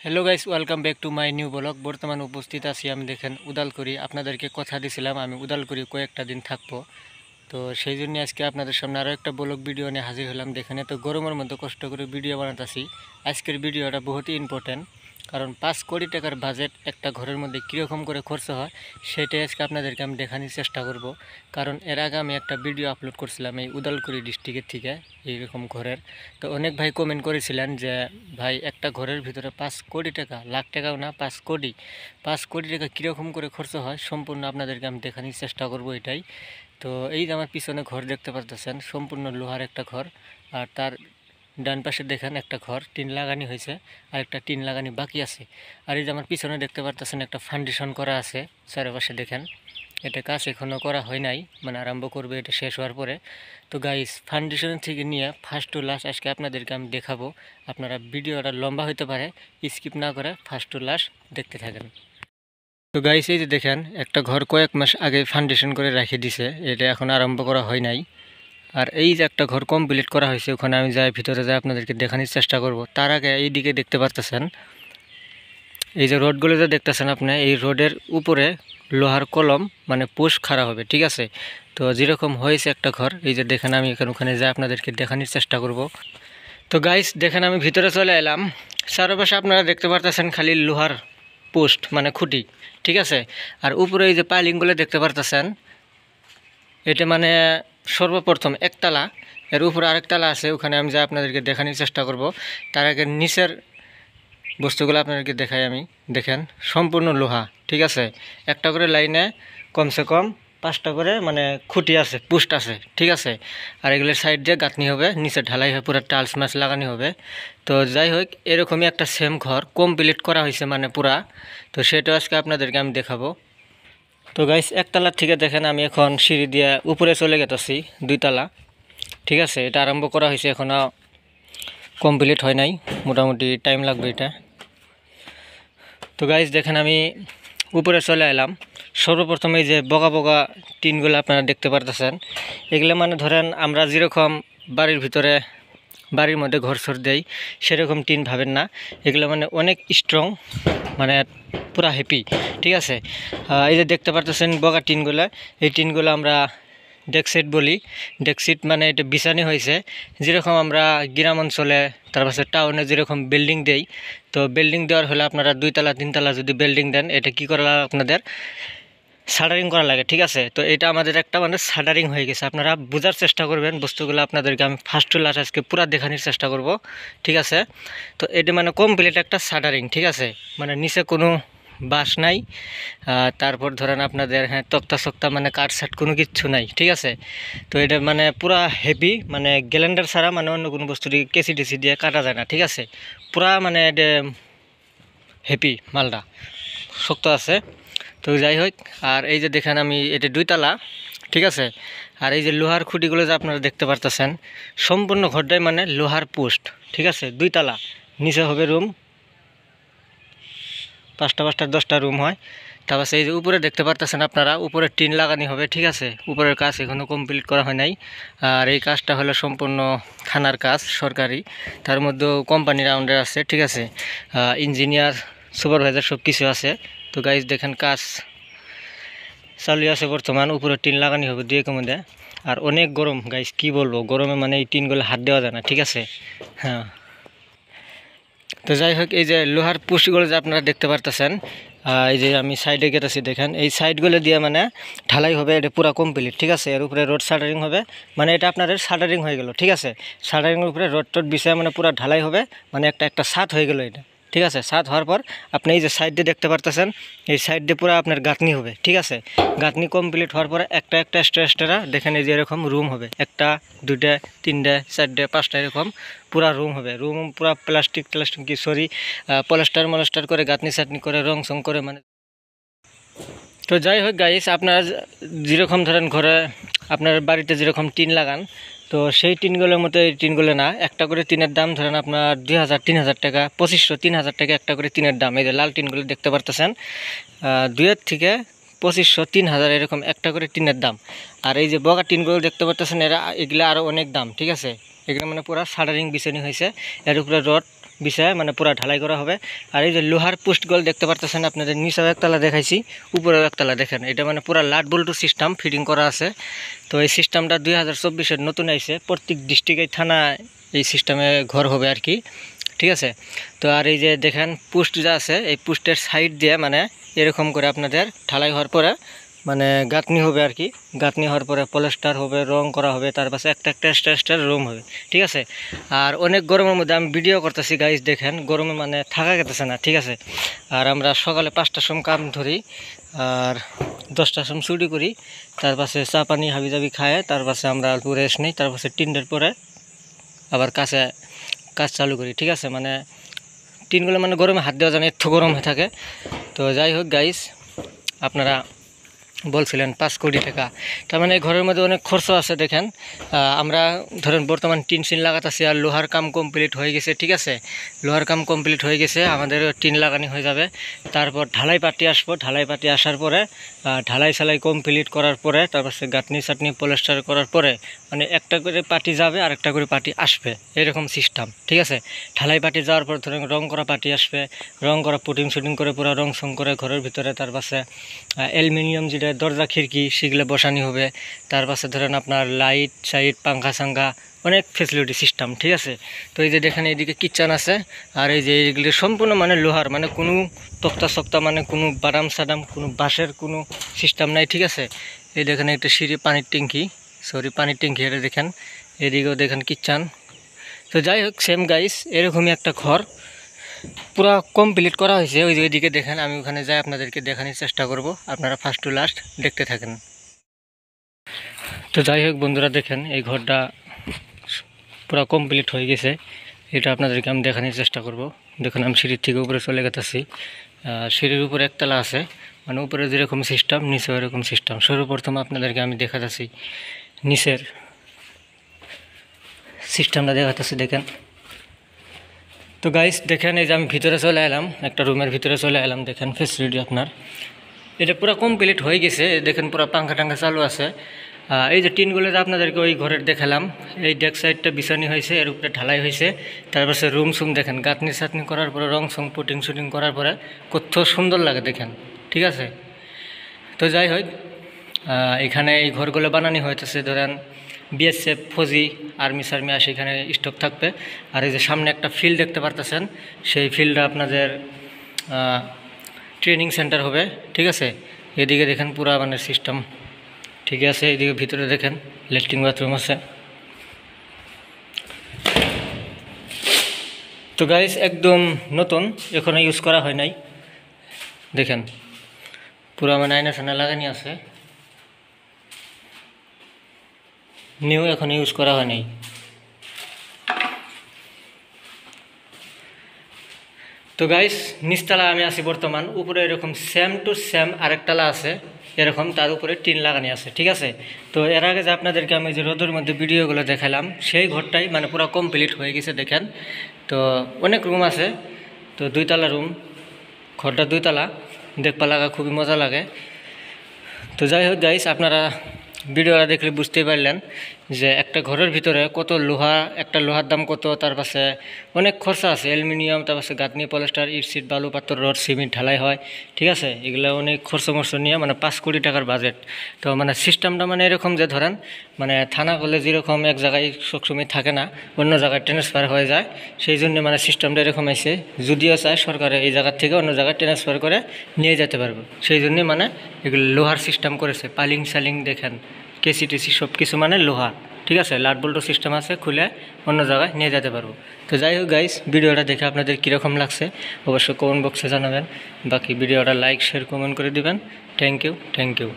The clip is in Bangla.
Hello guys, welcome back to my new blog. বর্তমানে উপস্থিত আছি আমি দেখেন উদালকুড়ি। আপনাদেরকে কথা দিয়েছিলাম আমি উদালকুড়ি কয়েকটা দিন থাকবো, তো সেই জন্য আজকে আপনাদের সামনে আরও একটা ব্লগ ভিডিও নিয়ে হাজির হলাম। দেখেন তো গরমের মধ্যে কষ্ট করে ভিডিও বানাতেছি। আজকের ভিডিওটা বহুতই ইম্পর্টেন্ট, কারণ 5 কোটি টাকার বাজেট একটা ঘরের মধ্যে কীরকম করে খরচ হয় সেটাই আজকে আপনাদেরকে আমি দেখানোর চেষ্টা করব। কারণ এর আগে আমি একটা ভিডিও আপলোড করছিলাম এই উদালকুড়ি ডিস্ট্রিক্টের থেকে এইরকম ঘরের। তো অনেক ভাই কমেন্ট করেছিলেন যে ভাই একটা ঘরের ভিতরে 5 কোটি টাকা, লাখ টাকাও না, 5 কোটি টাকা কীরকম করে খরচ হয় সম্পূর্ণ আপনাদেরকে আমি দেখানোর চেষ্টা করব এটাই। তো এই যে আমার পিছনে ঘর দেখতে পারতেছেন, সম্পূর্ণ লোহার একটা ঘর। আর তার ডান পাশে দেখেন একটা ঘর টিন লাগানি হয়েছে, আর একটা টিন লাগানি বাকি আছে। আর এই যে আমার পিছনে দেখতে পারতেছেন একটা ফাউন্ডেশন করা আছে চারপাশে। দেখেন এটা কাজ এখনও করা হয় নাই, মানে আরম্ভ করবে এটা শেষ হওয়ার পরে। তো গাইস, ফাউন্ডেশন থেকে নিয়ে ফার্স্ট টু লাস্ট আজকে আপনাদেরকে আমি দেখাবো। আপনারা ভিডিওটা লম্বা হতে পারে, স্কিপ না করে ফার্স্ট টু লাস্ট দেখতে থাকেন। তো গাইস, এই যে দেখেন একটা ঘর কয়েক মাস আগে ফাউন্ডেশন করে রেখে দিছে, এটা এখন আরম্ভ করা হয় নাই। আর এই যে একটা ঘর কমপ্লিট করা হয়েছে, ওখানে আমি যাই ভিতরে যাই আপনাদেরকে দেখানোর চেষ্টা করব। তার আগে এই দিকে দেখতে পারতেছেন এই যে রোডগুলো যে দেখতেছেন আপনি, এই রোডের উপরে লোহার কলম মানে পোষ খাড়া হবে, ঠিক আছে। তো যেরকম হয়েছে একটা ঘর, এই যে দেখেন আমি ওখানে যাই আপনাদেরকে দেখানোর চেষ্টা করব। তো গাইস দেখেন আমি ভিতরে চলে এলাম, চারপাশে আপনারা দেখতে পারতেছেন খালি লোহার পোস্ট মানে খুঁটি, ঠিক আছে। আর উপরে এই যে পাইলিংগুলো দেখতে পারতেছেন, এটা মানে সর্বপ্রথম একতলা, এর উপরে আরেকতলা আছে, ওখানে আমি যা আপনাদেরকে দেখানোর চেষ্টা করব। তার আগে নিচের বস্তুগুলো আপনাদেরকে দেখাই আমি। দেখেন সম্পূর্ণ লোহা, ঠিক আছে। একটা করে লাইনে কমসে কম 5টা করে মানে খুঁটি আছে, পোস্ট আছে, ঠিক আছে। আর এগুলোর সাইড দিয়ে গাঁথনি হবে, নিচে ঢালাই হবে, পুরো টাইলস মাছ লাগানো হবে। তো যাই হোক, এরকমই একটা সেম ঘর কমপ্লিট করা হয়েছে মানে পুরা। তো সেটা আজকে আপনাদেরকে আমি দেখাবো। তো গাইস, একতলার থেকে দেখেন আমি এখন সিঁড়ি দিয়ে উপরে চলে গেতেছি 2তলা, ঠিক আছে। এটা আরম্ভ করা হয়েছে, এখনও কমপ্লিট হয় নাই, মোটামুটি টাইম লাগবে এটা। তো গাইস দেখেন আমি উপরে চলে এলাম। সর্বপ্রথমে এই যে বগা বগা টিনগুলো আপনারা দেখতে পারতেছেন, এগুলো মানে ধরেন আমরা যেরকম বাড়ির ভিতরে বাড়ির মধ্যে ঘর সর দেই সেরকম টিন ভাবেন না, এগুলো মানে অনেক স্ট্রং, মানে পুরা হ্যাপি, ঠিক আছে। এই যে দেখতে পারতেছেন বগা টিনগুলো, এই টিনগুলো আমরা ডেকসিট বলি। ডেকসিট মানে এটা বিছানি হয়েছে, যেরকম আমরা গ্রাম অঞ্চলে তারপরে টাউনে যেরকম বিল্ডিং দেই। তো বিল্ডিং দেওয়ার হলে আপনারা 2তলা 3তলা যদি বিল্ডিং দেন, এটা কী করা আপনাদের শাটারিং করা লাগে, ঠিক আছে। তো এটা আমাদের একটা মানে শাটারিং হয়ে গেছে, আপনারা বোঝার চেষ্টা করবেন বস্তুগুলো। আপনাদেরকে আমি ফার্স্ট টু লাস্ট আজকে পুরো দেখানোর চেষ্টা করব, ঠিক আছে। তো এটা মানে কমপ্লিট একটা শাটারিং, ঠিক আছে। মানে নিচে কোনো বাঁশ নাই, তারপর ধরেন আপনাদের হ্যাঁ তক্তা সক্তা মানে কাঠ সাট কোনো কিচ্ছু নাই, ঠিক আছে। তো এটা মানে পুরা হেভি, মানে গ্যালেন্ডার ছাড়া মানে অন্য কোনো বস্তু দিয়ে কেসি টেসি দিয়ে কাটা যায় না, ঠিক আছে। পুরা মানে এটা হেভি, মালটা শক্ত আছে। তো যাই হোক, আর এই যে দেখেন আমি এটা 2তলা, ঠিক আছে। আর এই যে লোহার খুঁটিগুলো যে আপনারা দেখতে পারতেছেন, সম্পূর্ণ ঘরটাই মানে লোহার পোস্ট, ঠিক আছে। 2তলা, নিচে হবে রুম, 5টা 5টা 10টা রুম হয়। তারপর এই যে উপরে দেখতে পারতেছেন আপনারা, উপরে টিন লাগানি হবে, ঠিক আছে। উপরের কাজ এখনও কমপ্লিট করা হয় নাই। আর এই কাজটা হলো সম্পূর্ণ থানার কাজ, সরকারি, তার মধ্যেও কোম্পানির আন্ডারে আছে, ঠিক আছে। ইঞ্জিনিয়ার সুপারভাইজার সব কিছু আছে। তো গাইজ দেখেন কাজ চালু আছে বর্তমান, উপরে টিন লাগানি হবে 2 মধ্যে। আর অনেক গরম গাইজ, কি বলবো, গরমে মানে এই টিনগুলো হাত দেওয়া যায় না, ঠিক আছে। হ্যাঁ, তো যাই হোক, এই যে লোহার পোস্টগুলো যে আপনারা দেখতে পারতেছেন, এই যে আমি সাইডে গেতেছি, দেখেন এই সাইডগুলো দিয়ে মানে ঢালাই হবে, এটা পুরো কমপ্লিট, ঠিক আছে। এর উপরে রোড শাটারিং হবে, মানে এটা আপনাদের শাটারিং হয়ে গেল, ঠিক আছে। শাটারিংয়ের উপরে রোড টোড বিছায় মানে পুরো ঢালাই হবে, মানে একটা ছাদ হয়ে গেল এটা, ঠিক আছে। ছাদ হওয়ার পর আপনি এই যে সাইড দিয়ে দেখতে পারতেছেন, এই সাইড দিয়ে পুরো আপনার গাঁথনি হবে, ঠিক আছে। গাঁথনি কমপ্লিট হওয়ার পরে একটা এক্সট্রা দেখেন এই যে এরকম রুম হবে, 1টা 2টা 3টা 4টা 5টা এরকম পুরা রুম হবে। রুম পুরা প্লাস্টিক কি সরি পলেস্টার করে গাঁথনি সাটনি করে রং সং করে মানে। তো যাই হোক গাইস, আপনার যেরকম ধরেন ঘরে আপনার বাড়িতে যেরকম টিন লাগান, তো সেই টিনগুলোর মতো এই টিনগুলো না। একটা করে টিনের দাম ধরেন আপনার 2000 3000 টাকা, 2500 3000 টাকা একটা করে টিনের দাম। এই যে লাল টিনগুলো দেখতে পারতেছেন, 2 থেকে 2500 3000 এরকম একটা করে টিনের দাম। আর এই যে বগা টিনগুলো দেখতে পারতেছেন, এগুলো আরও অনেক দাম, ঠিক আছে। এগুলো মানে পুরো শাটারিং বিছানি হয়েছে, এর উপরে রড বিছায় মানে পুরা ঢালাই করা হবে। আর এই যে লোহার পোস্টগুলো দেখতে পারতেছেন আপনাদের, নিচেও একতলা দেখাইছি, উপরেও একতলা দেখেন, এটা মানে পুরা লাট বল্টু সিস্টেম ফিটিং করা আছে। তো এই সিস্টেমটা 2024-এর নতুন আইছে, প্রত্যেক ডিস্ট্রিক্টে থানা এই সিস্টেমে ঘর হবে আর কি, ঠিক আছে। তো আর এই যে দেখেন পোস্ট যা আছে, এই পোস্টের সাইড দিয়ে মানে এরকম করে আপনাদের ঢালাই হওয়ার পরে মানে গাঁথনি হবে আর কি, গাঁথনি হওয়ার পরে প্লাস্টার হবে, রং করা হবে, তার পাশে একটা এক্সট্রা রুম হবে, ঠিক আছে। আর অনেক গরমের মধ্যে আমি ভিডিও করতেছি গাইজ, দেখেন গরমে মানে থাকা গেতেছে না, ঠিক আছে। আর আমরা সকালে 5টার সময় কাম ধরি আর 10টার সময় ছুটি করি, তার পাশে চা পানি হাবিজাবি খায়, তার পাশে আমরা অল্প রেস্ট নিই, তার পাশে 3টার পরে আবার কাজ চালু করি, ঠিক আছে। মানে টিনগুলো মানে গরমে হাত দেওয়া যায় না, এত গরম হয়ে থাকে। তো যাই হোক গাইস, আপনারা বলছিলেন 5 কোটি টাকা, তার মানে ঘরের মধ্যে অনেক খরচ আছে। দেখেন আমরা ধরেন বর্তমান টিন সিন লাগাতেছি আর লোহার কাম কমপ্লিট হয়ে গেছে, ঠিক আছে। লোহার কাম কমপ্লিট হয়ে গেছে, আমাদের টিন লাগানি হয়ে যাবে। তারপর ঢালাই পাটি আসবো, ঢালাই পাটি আসার পরে ঢালাই সালাই কমপ্লিট করার পরে তারপর সে গাঁথনি চাটনি প্লাস্টার করার পরে মানে একটা করে পাটি যাবে আর একটা করে পাটি আসবে, এরকম সিস্টেম, ঠিক আছে। ঢালাই পাটি যাওয়ার পর ধরেন রং করা পাটি আসবে, রং করা পুটিং শুটিং করে পুরো রং সং করে ঘরের ভিতরে, তার পাশে অ্যালুমিনিয়াম যেটা দরজা খিড়কি সেগুলো বসানি হবে, তার পাশে ধরেন আপনার লাইট সাইট পাঙ্খা সাঙ্খা অনেক ফেসিলিটি সিস্টেম, ঠিক আছে। তো এই যে দেখেন এইদিকে কিচেন আছে, আর এই যে এইগুলি সম্পূর্ণ মানে লোহার, মানে কোনো তক্তা সক্তা মানে কোনো বাদাম সাদাম কোনো বাঁশের কোনো সিস্টেম নাই, ঠিক আছে। এই দেখেন একটা সিঁড়ি পানির ট্যাঙ্কি এটা দেখেন, এদিকেও দেখেন কিচেন। তো যাই হোক সেম গাইস এরকমই একটা ঘর পুরা কমপ্লিট করা হয়েছে। ওই যে ওইদিকে দেখেন, আমি ওখানে যাই আপনাদেরকে দেখানোর চেষ্টা করব, আপনারা ফার্স্ট টু লাস্ট দেখতে থাকেন। তো যাই হোক বন্ধুরা, দেখেন এই ঘরটা পুরা কমপ্লিট হয়ে গেছে, এটা আপনাদেরকে আমি দেখানোর চেষ্টা করব। দেখুন আমি সিঁড়ির থেকে উপরে চলে গেতেছি, সিঁড়ির উপরে একতলা আছে, মানে উপরে যেরকম সিস্টেম নিচে ওরকম সিস্টেম। সর্বপ্রথম আপনাদেরকে আমি দেখাতেছি নিচের সিস্টেমটা দেখাতেছি, দেখেন। তো গাইস দেখেন এই যে আমি ভিতরে চলে এলাম, একটা রুমের ভিতরে চলে এলাম, দেখেন ফেসিলিটি আপনার এটা পুরো কমপ্লিট হয়ে গেছে। দেখেন পুরো পাঙ্খা টাঙ্খা চালু আছে। এই যে টিনগুলো আপনাদেরকে ওই ঘরের দেখালাম, এই ডেক সাইডটা বিছানি হয়েছে, এর উপরে ঢালাই হয়েছে, তারপরে রুম সুম দেখেন গাঁথনি সাতনি করার পরে রং সং পুটিং শুটিং করার পরে কত সুন্দর লাগে দেখেন, ঠিক আছে। তো যাই হোক এখানে এই ঘরগুলো বানানো হইতেছে, ধরেন বিএসএফ ফৌজি আর্মি সার্মি আসে এখানে স্টক থাকবে। আর এই যে সামনে একটা ফিল্ড দেখতে পারতেছেন, সেই ফিল্ডটা আপনাদের ট্রেনিং সেন্টার হবে, ঠিক আছে। এদিকে দেখেন পুরা মানে সিস্টেম ঠিক আছে। এদিকে ভিতরে দেখেন ল্যাট্রিন বাথরুম আছে। তো গাইস একদম নতুন, এখনো ইউজ করা হয় নাই, দেখেন পুরা মানে আয়না সানা লাগানি আছে, নিউ এখন ইউজ করা হয় নাই। তো গাইস নিচতলা আমি আছি বর্তমান, উপরে এরকম সেম টু সেম আরেকতলা আছে এরকম, তার উপরে টিন লাগানি আছে, ঠিক আছে। তো এর আগে যে আপনাদেরকে আমি যে রোদের মধ্যে ভিডিওগুলো দেখালাম, সেই ঘরটাই মানে পুরো কমপ্লিট হয়ে গেছে দেখেন। তো অনেক রুম আছে, তো 2তলা রুম, ঘরটা 2তলা, দেখবা লাগা খুবই মজা লাগে। তো যাই হোক গাইস আপনারা ভিডিওটা দেখলে বুঝতেই পারলেন যে একটা ঘরের ভিতরে কত লোহা, একটা লোহার দাম কত, তার পাশে অনেক খরচা আছে, অ্যালুমিনিয়াম, তার পাশে গাঁথনি পলিস্টার ইট সিট বালু পাথর রড সিমেন্ট ঢালাই হয়, ঠিক আছে। এগুলো অনেক খরচা মরচ নিয়ে মানে 5 কোটি টাকার বাজেট। তো মানে সিস্টেমটা মানে এরকম যে ধরেন মানে থানা করলে যেরকম এক জায়গায় সবসময় থাকে না, অন্য জায়গায় ট্রান্সফার হয়ে যায়, সেই জন্য মানে সিস্টেমটা এরকম আছে। যদিও চায় সরকারে এই জায়গার থেকে অন্য জায়গায় ট্রান্সফার করে নিয়ে যেতে পারবে, সেই জন্যে মানে এগুলো লোহার সিস্টেম করেছে। পালিং সালিং দেখেন কেসি সব কিছু মানে লোহা, ঠিক আছে। লাট বল্টু সিস্টেম আছে, খুলে অন্য জায়গায় নিয়ে যেতে পারবো। তো যাই হোক গাইস ভিডিওটা দেখে আপনাদের কীরকম লাগছে অবশ্যই কমেন্ট বক্সে জানাবেন, বাকি ভিডিওটা লাইক শেয়ার কমেন্ট করে দিবেন। Thank you.